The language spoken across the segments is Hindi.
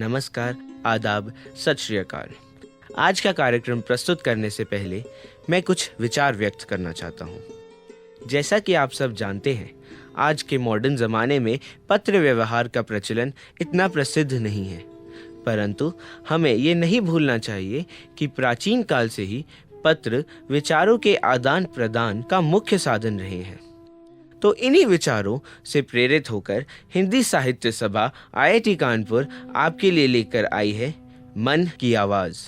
नमस्कार, आदाब, सत श्री अकाल। आज का कार्यक्रम प्रस्तुत करने से पहले मैं कुछ विचार व्यक्त करना चाहता हूँ। जैसा कि आप सब जानते हैं, आज के मॉडर्न ज़माने में पत्र व्यवहार का प्रचलन इतना प्रसिद्ध नहीं है, परंतु हमें ये नहीं भूलना चाहिए कि प्राचीन काल से ही पत्र विचारों के आदान प्रदान का मुख्य साधन रहे हैं। तो इन्हीं विचारों से प्रेरित होकर हिंदी साहित्य सभा IIT कानपुर आपके लिए लेकर आई है मन की आवाज।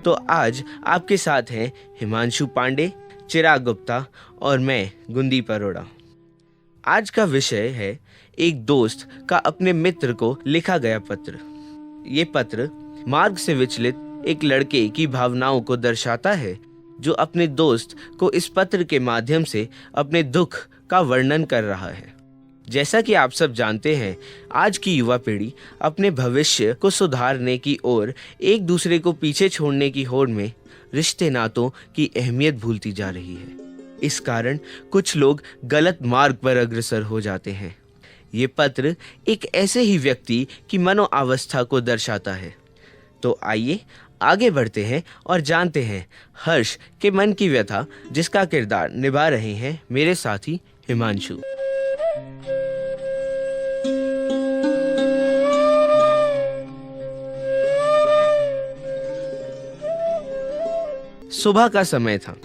तो आज आपके साथ हैं हिमांशु पांडे, चिराग गुप्ता और मैं गुंदीप अरोड़ा। आज का विषय है एक दोस्त का अपने मित्र को लिखा गया पत्र। ये पत्र मार्ग से विचलित एक लड़के की भावनाओं को दर्शाता है, जो अपने दोस्त को इस पत्र के माध्यम से अपने दुख का वर्णन कर रहा है। जैसा कि आप सब जानते हैं, आज की युवा पीढ़ी अपने भविष्य को सुधारने की ओर एक दूसरे को पीछे छोड़ने की होड़ में रिश्ते नातों की अहमियत भूलती जा रही है। इस कारण कुछ लोग गलत मार्ग पर अग्रसर हो जाते हैं। ये पत्र एक ऐसे ही व्यक्ति की मनोअवस्था को दर्शाता है। तो आइए आगे बढ़ते हैं और जानते हैं हर्ष के मन की व्यथा, जिसका किरदार निभा रहे हैं मेरे साथी हिमांशु। सुबह का समय था।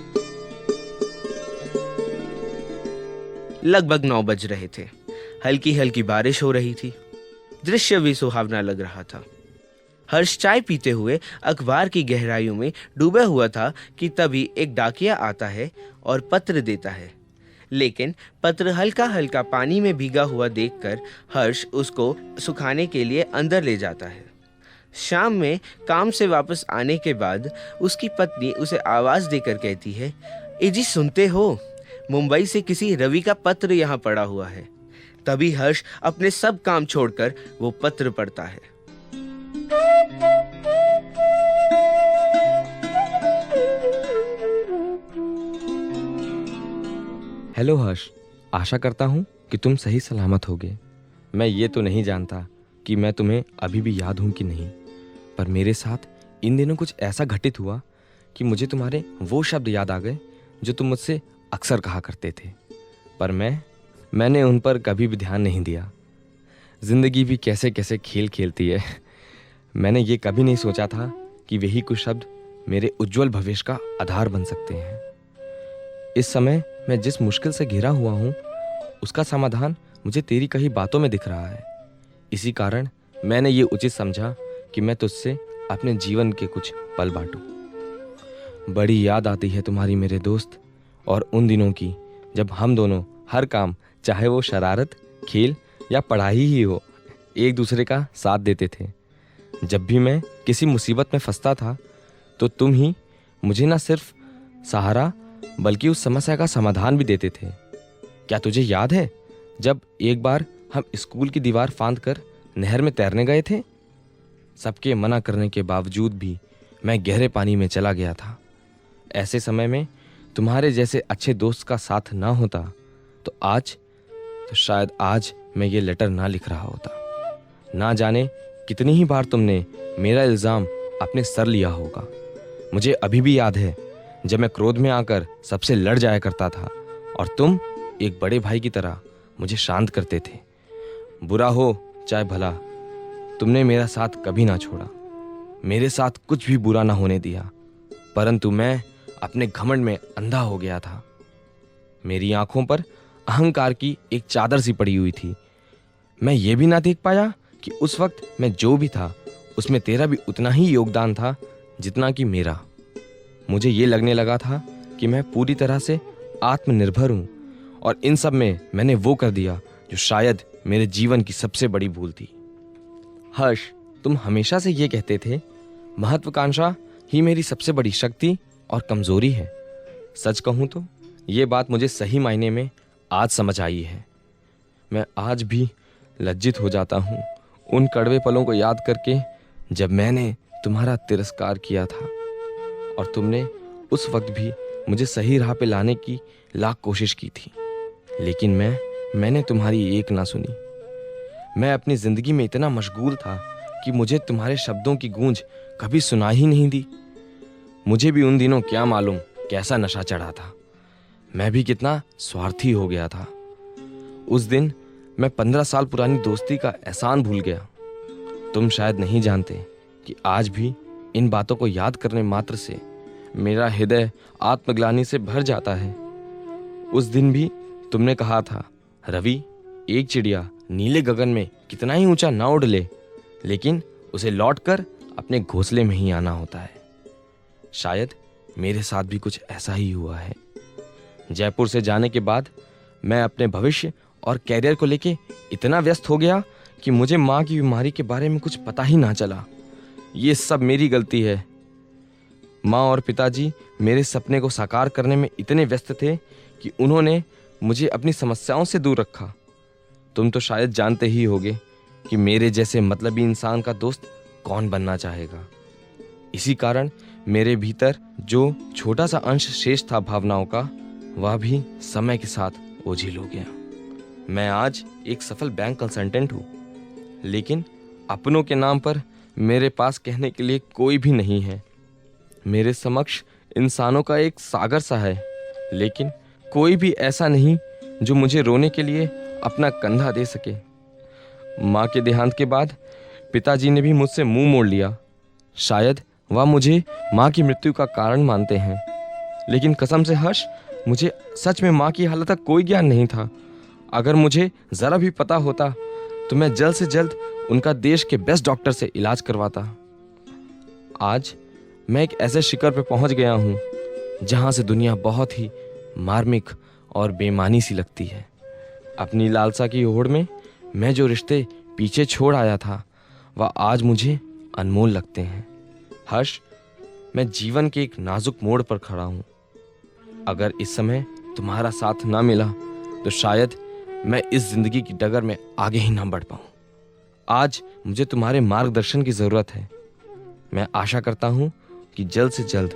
लगभग 9 बज रहे थे। हल्की हल्की बारिश हो रही थी। दृश्य भी सुहावना लग रहा था। हर्ष चाय पीते हुए अखबार की गहराइयों में डूबा हुआ था कि तभी एक डाकिया आता है और पत्र देता है। लेकिन पत्र हल्का हल्का पानी में भीगा हुआ देखकर हर्ष उसको सुखाने के लिए अंदर ले जाता है। शाम में काम से वापस आने के बाद उसकी पत्नी उसे आवाज देकर कहती है, "ए जी, सुनते हो? मुंबई से किसी रवि का पत्र यहाँ पड़ा हुआ है।" तभी हर्ष अपने सब काम छोड़कर वो पत्र पढ़ता है। हेलो हर्ष, आशा करता हूँ कि तुम सही सलामत होगे। मैं ये तो नहीं जानता कि मैं तुम्हें अभी भी याद हूँ कि नहीं, पर मेरे साथ इन दिनों कुछ ऐसा घटित हुआ कि मुझे तुम्हारे वो शब्द याद आ गए जो तुम मुझसे अक्सर कहा करते थे, पर मैंने उन पर कभी भी ध्यान नहीं दिया। जिंदगी भी कैसे कैसे खेल खेलती है। मैंने ये कभी नहीं सोचा था कि वही कुछ शब्द मेरे उज्जवल भविष्य का आधार बन सकते हैं। इस समय मैं जिस मुश्किल से घिरा हुआ हूँ, उसका समाधान मुझे तेरी कही बातों में दिख रहा है। इसी कारण मैंने ये उचित समझा कि मैं तुझसे अपने जीवन के कुछ पल बांटूं। बड़ी याद आती है तुम्हारी मेरे दोस्त, और उन दिनों की जब हम दोनों हर काम, चाहे वो शरारत, खेल या पढ़ाई ही हो, एक दूसरे का साथ देते थे। जब भी मैं किसी मुसीबत में फंसता था तो तुम ही मुझे न सिर्फ सहारा बल्कि उस समस्या का समाधान भी देते थे। क्या तुझे याद है जब एक बार हम स्कूल की दीवार फांद कर नहर में तैरने गए थे? सबके मना करने के बावजूद भी मैं गहरे पानी में चला गया था। ऐसे समय में तुम्हारे जैसे अच्छे दोस्त का साथ ना होता तो शायद आज मैं ये लेटर ना लिख रहा होता। ना जाने कितनी ही बार तुमने मेरा इल्ज़ाम अपने सर लिया होगा। मुझे अभी भी याद है जब मैं क्रोध में आकर सबसे लड़ जाया करता था और तुम एक बड़े भाई की तरह मुझे शांत करते थे। बुरा हो चाहे भला, तुमने मेरा साथ कभी ना छोड़ा, मेरे साथ कुछ भी बुरा ना होने दिया। परंतु मैं अपने घमंड में अंधा हो गया था। मेरी आंखों पर अहंकार की एक चादर सी पड़ी हुई थी। मैं ये भी ना देख पाया कि उस वक्त मैं जो भी था उसमें तेरा भी उतना ही योगदान था जितना कि मेरा। मुझे ये लगने लगा था कि मैं पूरी तरह से आत्मनिर्भर हूँ, और इन सब में मैंने वो कर दिया जो शायद मेरे जीवन की सबसे बड़ी भूल थी। हर्ष, तुम हमेशा से ये कहते थे, महत्वाकांक्षा ही मेरी सबसे बड़ी शक्ति और कमजोरी है। सच कहूँ तो ये बात मुझे सही मायने में आज समझ आई है। मैं आज भी लज्जित हो जाता हूँ उन कड़वे पलों को याद करके जब मैंने तुम्हारा तिरस्कार किया था और तुमने उस वक्त भी मुझे सही राह पे लाने की लाख कोशिश की थी, लेकिन मैंने तुम्हारी एक ना सुनी। मैं अपनी जिंदगी में इतना मशगूल था कि मुझे तुम्हारे शब्दों की गूंज कभी सुना ही नहीं दी। मुझे भी उन दिनों क्या मालूम कैसा नशा चढ़ा था। मैं भी कितना स्वार्थी हो गया था। उस दिन मैं 15 साल पुरानी दोस्ती का एहसान भूल गया। तुम शायद नहीं जानते कि आज भी इन बातों को याद करने मात्र से मेरा हृदय आत्मग्लानि से भर जाता है। उस दिन भी तुमने कहा था, रवि, एक चिड़िया नीले गगन में कितना ही ऊंचा ना उड़ ले, लेकिन उसे लौटकर अपने घोंसले में ही आना होता है। शायद मेरे साथ भी कुछ ऐसा ही हुआ है। जयपुर से जाने के बाद मैं अपने भविष्य और कैरियर को लेके इतना व्यस्त हो गया कि मुझे माँ की बीमारी के बारे में कुछ पता ही ना चला। ये सब मेरी गलती है। माँ और पिताजी मेरे सपने को साकार करने में इतने व्यस्त थे कि उन्होंने मुझे अपनी समस्याओं से दूर रखा। तुम तो शायद जानते ही होगे कि मेरे जैसे मतलबी इंसान का दोस्त कौन बनना चाहेगा। इसी कारण मेरे भीतर जो छोटा सा अंश शेष था भावनाओं का, वह भी समय के साथ ओझिल हो गया। मैं आज एक सफल बैंक कंसल्टेंट हूँ, लेकिन अपनों के नाम पर मेरे पास कहने के लिए कोई भी नहीं है। मेरे समक्ष इंसानों का एक सागर सा है, लेकिन कोई भी ऐसा नहीं जो मुझे रोने के लिए अपना कंधा दे सके। माँ के देहांत के बाद पिताजी ने भी मुझसे मुंह मोड़ लिया। शायद वह मुझे माँ की मृत्यु का कारण मानते हैं, लेकिन कसम से हर्ष, मुझे सच में माँ की हालत का कोई ज्ञान नहीं था। अगर मुझे ज़रा भी पता होता तो मैं जल्द से जल्द उनका देश के बेस्ट डॉक्टर से इलाज करवाता। आज मैं एक ऐसे शिखर पर पहुंच गया हूं जहां से दुनिया बहुत ही मार्मिक और बेमानी सी लगती है। अपनी लालसा की होड़ में मैं जो रिश्ते पीछे छोड़ आया था, वह आज मुझे अनमोल लगते हैं। हर्ष, मैं जीवन के एक नाजुक मोड़ पर खड़ा हूं। अगर इस समय तुम्हारा साथ ना मिला तो शायद मैं इस जिंदगी की डगर में आगे ही ना बढ़ पाऊं। आज मुझे तुम्हारे मार्गदर्शन की जरूरत है। मैं आशा करता हूं कि जल्द से जल्द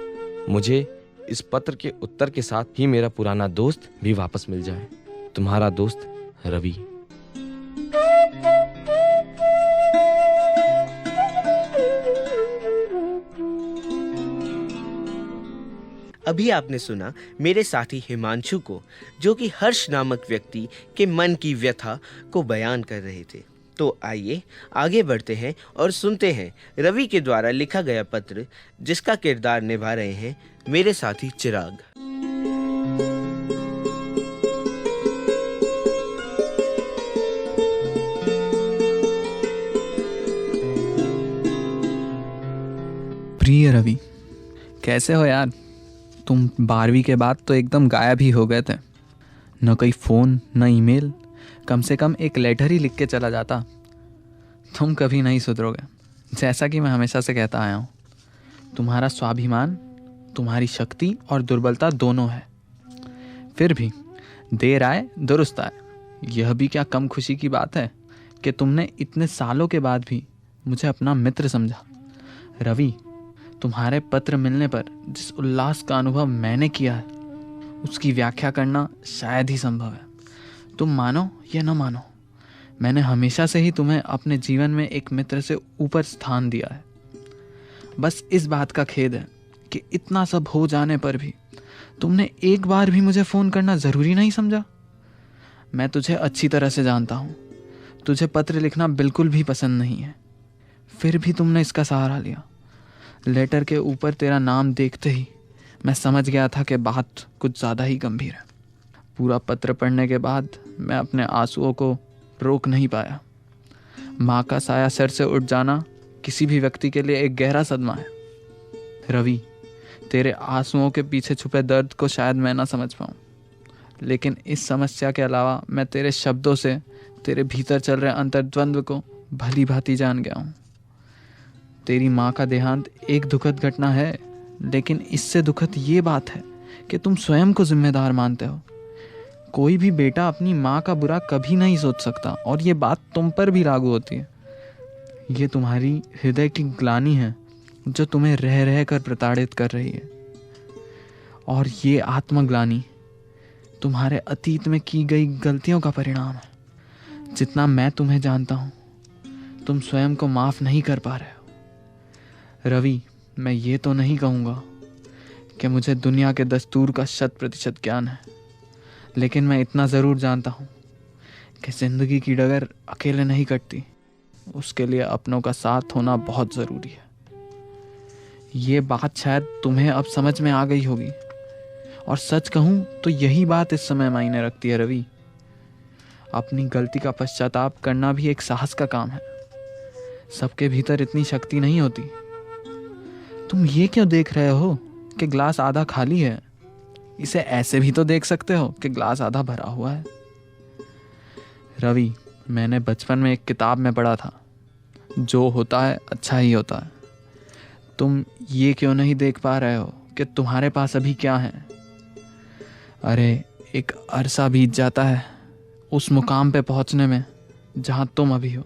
मुझे इस पत्र के उत्तर के साथ ही मेरा पुराना दोस्त भी वापस मिल जाए। तुम्हारा दोस्त रवि। अभी आपने सुना मेरे साथी हिमांशु को, जो कि हर्ष नामक व्यक्ति के मन की व्यथा को बयान कर रहे थे। तो आइए आगे बढ़ते हैं और सुनते हैं रवि के द्वारा लिखा गया पत्र, जिसका किरदार निभा रहे हैं मेरे साथी चिराग। प्रिय रवि, कैसे हो यार? तुम 12वीं के बाद तो एकदम गायब ही हो गए थे। न कोई फ़ोन, न ईमेल, कम से कम एक लेटर ही लिख के चला जाता। तुम कभी नहीं सुधरोगे, जैसा कि मैं हमेशा से कहता आया हूँ। तुम्हारा स्वाभिमान, तुम्हारी शक्ति और दुर्बलता दोनों है। फिर भी देर आए दुरुस्त आए, यह भी क्या कम खुशी की बात है कि तुमने इतने सालों के बाद भी मुझे अपना मित्र समझा। रवि, तुम्हारे पत्र मिलने पर जिस उल्लास का अनुभव मैंने किया है, उसकी व्याख्या करना शायद ही संभव है। तुम मानो या न मानो, मैंने हमेशा से ही तुम्हें अपने जीवन में एक मित्र से ऊपर स्थान दिया है। बस इस बात का खेद है कि इतना सब हो जाने पर भी तुमने एक बार भी मुझे फ़ोन करना ज़रूरी नहीं समझा। मैं तुझे अच्छी तरह से जानता हूँ, तुझे पत्र लिखना बिल्कुल भी पसंद नहीं है, फिर भी तुमने इसका सहारा लिया। लेटर के ऊपर तेरा नाम देखते ही मैं समझ गया था कि बात कुछ ज़्यादा ही गंभीर है। पूरा पत्र पढ़ने के बाद मैं अपने आंसुओं को रोक नहीं पाया। माँ का साया सिर से उठ जाना किसी भी व्यक्ति के लिए एक गहरा सदमा है। रवि, तेरे आंसुओं के पीछे छुपे दर्द को शायद मैं ना समझ पाऊँ, लेकिन इस समस्या के अलावा मैं तेरे शब्दों से तेरे भीतर चल रहे अंतर्द्वंद्व को भली भांति जान गया हूँ। तेरी माँ का देहांत एक दुखद घटना है, लेकिन इससे दुखद ये बात है कि तुम स्वयं को जिम्मेदार मानते हो। कोई भी बेटा अपनी माँ का बुरा कभी नहीं सोच सकता, और ये बात तुम पर भी लागू होती है। ये तुम्हारी हृदय की ग्लानि है जो तुम्हें रह रह कर प्रताड़ित कर रही है। और ये आत्मग्लानि तुम्हारे अतीत में की गई गलतियों का परिणाम है। जितना मैं तुम्हें जानता हूँ, तुम स्वयं को माफ नहीं कर पा रहे हो। रवि, मैं ये तो नहीं कहूँगा कि मुझे दुनिया के दस्तूर का 100% ज्ञान है, लेकिन मैं इतना ज़रूर जानता हूँ कि ज़िंदगी की डगर अकेले नहीं कटती। उसके लिए अपनों का साथ होना बहुत ज़रूरी है। ये बात शायद तुम्हें अब समझ में आ गई होगी, और सच कहूँ तो यही बात इस समय मायने रखती है रवि। अपनी गलती का पश्चाताप करना भी एक साहस का काम है। सबके भीतर इतनी शक्ति नहीं होती। तुम ये क्यों देख रहे हो कि ग्लास आधा खाली है? इसे ऐसे भी तो देख सकते हो कि ग्लास आधा भरा हुआ है। रवि, मैंने बचपन में एक किताब में पढ़ा था, जो होता है अच्छा ही होता है। तुम ये क्यों नहीं देख पा रहे हो कि तुम्हारे पास अभी क्या है? अरे, एक अरसा बीत जाता है उस मुकाम पे पहुंचने में जहां तुम अभी हो।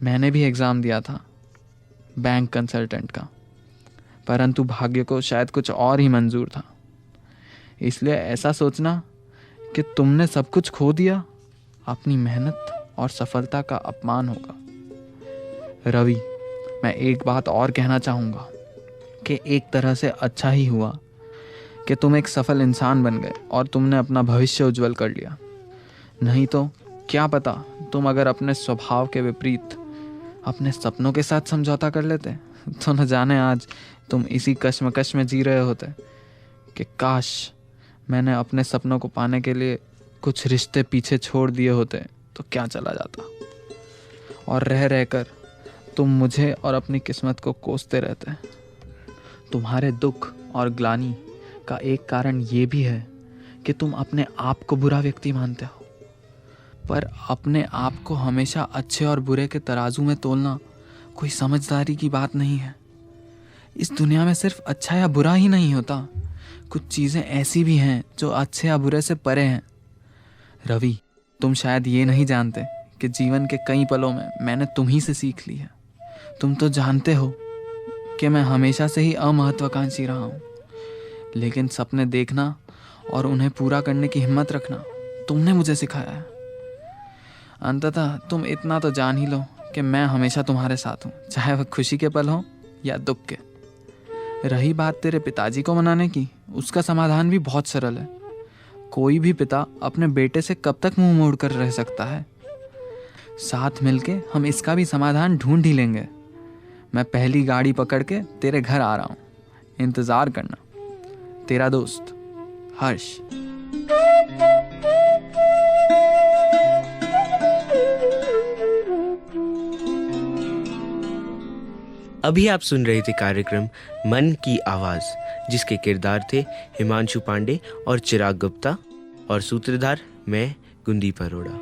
मैंने भी एग्ज़ाम दिया था बैंक कंसल्टेंट का, परंतु भाग्य को शायद कुछ और ही मंजूर था। इसलिए ऐसा सोचना कि तुमने सब कुछ खो दिया, अपनी मेहनत और सफलता का अपमान होगा। रवि, मैं एक बात और कहना चाहूँगा कि एक तरह से अच्छा ही हुआ कि तुम एक सफल इंसान बन गए और तुमने अपना भविष्य उज्जवल कर लिया। नहीं तो क्या पता तुम अगर अपने स्वभाव के विपरीत अपने सपनों के साथ समझौता कर लेते तो न जाने आज तुम इसी कश्मकश में जी रहे होते कि काश मैंने अपने सपनों को पाने के लिए कुछ रिश्ते पीछे छोड़ दिए होते तो क्या चला जाता। और रह रहकर तुम मुझे और अपनी किस्मत को कोसते रहते। तुम्हारे दुख और ग्लानि का एक कारण ये भी है कि तुम अपने आप को बुरा व्यक्ति मानते हो, पर अपने आप को हमेशा अच्छे और बुरे के तराजू में तोलना कोई समझदारी की बात नहीं है। इस दुनिया में सिर्फ अच्छा या बुरा ही नहीं होता, कुछ चीज़ें ऐसी भी हैं जो अच्छे या बुरे से परे हैं। रवि, तुम शायद ये नहीं जानते कि जीवन के कई पलों में मैंने तुम ही से सीख ली है। तुम तो जानते हो कि मैं हमेशा से ही अमहत्वाकांक्षी रहा हूँ, लेकिन सपने देखना और उन्हें पूरा करने की हिम्मत रखना तुमने मुझे सिखाया है। अंततः तुम इतना तो जान ही लो कि मैं हमेशा तुम्हारे साथ हूँ, चाहे वह खुशी के पल हो या दुख के। रही बात तेरे पिताजी को मनाने की, उसका समाधान भी बहुत सरल है। कोई भी पिता अपने बेटे से कब तक मुंह मोड़ कर रह सकता है? साथ मिलके हम इसका भी समाधान ढूंढ ही लेंगे। मैं पहली गाड़ी पकड़ के तेरे घर आ रहा हूँ, इंतज़ार करना। तेरा दोस्त हर्ष। अभी आप सुन रहे थे कार्यक्रम मन की आवाज़, जिसके किरदार थे हिमांशु पांडे और चिराग गुप्ता, और सूत्रधार मैं गुंदीप अरोड़ा।